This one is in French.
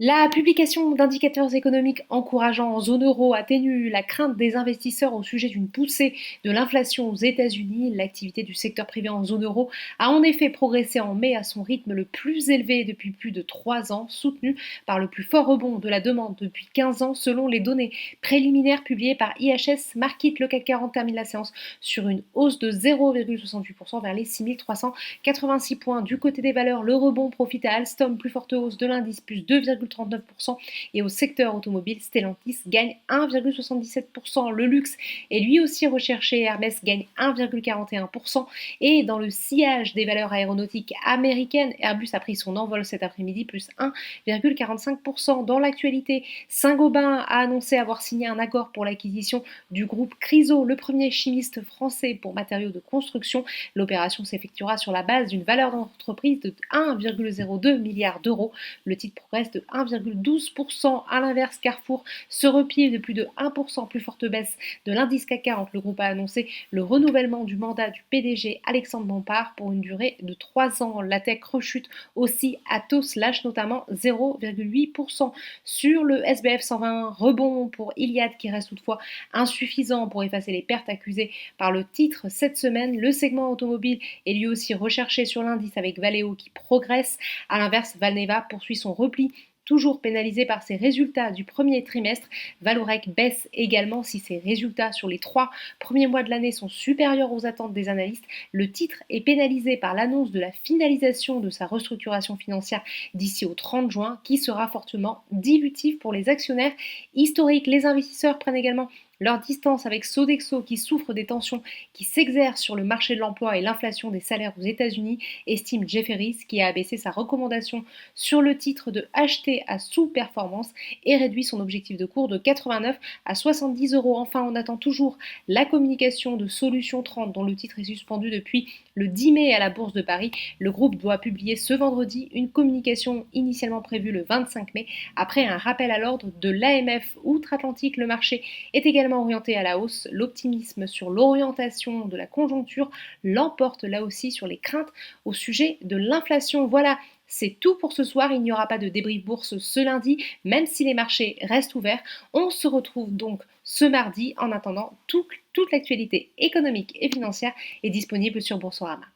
La publication d'indicateurs économiques encourageants en zone euro atténue la crainte des investisseurs au sujet d'une poussée de l'inflation aux États-Unis. L'activité du secteur privé en zone euro a en effet progressé en mai à son rythme le plus élevé depuis plus de 3 ans, soutenu par le plus fort rebond de la demande depuis 15 ans selon les données préliminaires publiées par IHS Markit. Le CAC 40 termine la séance sur une hausse de 0,68% vers les 6386 points. Du côté des valeurs, le rebond profite à Alstom, plus forte hausse de l'indice, plus 2,39%, et au secteur automobile, Stellantis gagne 1,77%. Le luxe est lui aussi recherché, Hermès gagne 1,41%, et dans le sillage des valeurs aéronautiques américaines, Airbus a pris son envol cet après-midi, plus 1,45%. Dans l'actualité, Saint-Gobain a annoncé avoir signé un accord pour l'acquisition du groupe Chryso, le premier chimiste français pour matériaux de construction. L'opération s'effectuera sur la base d'une valeur d'entreprise de 1,02 milliard d'euros. Le titre progresse de 1,12%. À l'inverse, Carrefour se replie de plus de 1%, plus forte baisse de l'indice CAC 40. Le groupe a annoncé le renouvellement du mandat du PDG Alexandre Bompard pour une durée de 3 ans. La tech rechute aussi, Atos lâche notamment 0,8%. Sur le SBF 120, rebond pour Iliad qui reste toutefois insuffisant pour effacer les pertes accusées par le titre cette semaine. Le segment automobile est lui aussi recherché sur l'indice avec Valeo qui progresse. A l'inverse, Valneva poursuit son repli. Toujours pénalisé par ses résultats du premier trimestre, Valorec baisse également. Si ses résultats sur les 3 premiers mois de l'année sont supérieurs aux attentes des analystes, le titre est pénalisé par l'annonce de la finalisation de sa restructuration financière d'ici au 30 juin, qui sera fortement dilutive pour les actionnaires historiques. Les investisseurs prennent également leur distance avec Sodexo, qui souffre des tensions qui s'exercent sur le marché de l'emploi et l'inflation des salaires aux États-Unis, estime Jefferies, qui a abaissé sa recommandation sur le titre de acheter à sous-performance et réduit son objectif de cours de 89 à 70 euros. Enfin, on attend toujours la communication de Solution 30, dont le titre est suspendu depuis le 10 mai à la Bourse de Paris. Le groupe doit publier ce vendredi une communication initialement prévue le 25 mai, après un rappel à l'ordre de l'AMF outre-Atlantique. Le marché est également orienté à la hausse. L'optimisme sur l'orientation de la conjoncture l'emporte là aussi sur les craintes au sujet de l'inflation. Voilà, c'est tout pour ce soir. Il n'y aura pas de débrief bourse ce lundi, même si les marchés restent ouverts. On se retrouve donc ce mardi. En attendant, toute l'actualité économique et financière est disponible sur Boursorama.